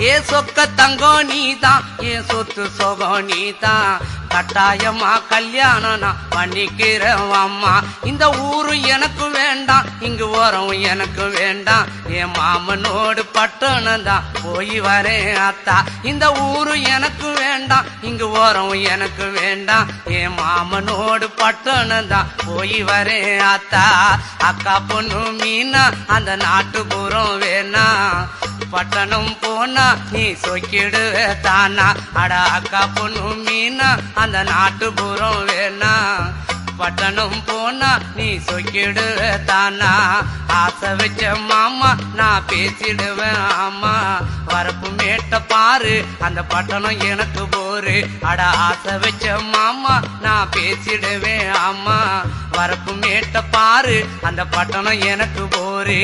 ஏ சொக்க தங்கம் நீதான், ஏ சொத்து சொகம் நீதான், கட்டாயமா கல்யாணம் நான் பண்ணிக்கிறேன் அம்மா. இந்த ஊரு எனக்கு வேண்டாம், இங்கு ஓரம் எனக்கு வேண்டாம், என் மாமனோடு பட்டணம் தான் போய் வரேன் அத்தா. இந்த ஊரு எனக்கு வேண்டாம், இங்கு ஓரம் எனக்கு வேண்டாம், என் மாமனோடு பட்டணம் தான் போய் வரேன் அத்தா. அக்கா பொண்ணு மீனா அந்த நாட்டுப்புறம் வேணா, பட்டணம் போனா நீ சொக்கிடுவ தானா. அட அக்கா பொண்ணு மீனா அந்த நாட்டுப்புறம் வேணா, பட்டணம் போனா நீ சொக்கிடுவ தானா. ஆசை வச்ச மாமா நான் பேசிடுவேன் ஆமா, வரப்பு மேட்ட பாரு அந்த பட்டணம் எனக்கு போரு. அட ஆசை வச்ச மாமா நான் பேசிடுவேன் ஆமா, வரப்பு மேட்ட பாரு அந்த பட்டணம் எனக்கு போரு.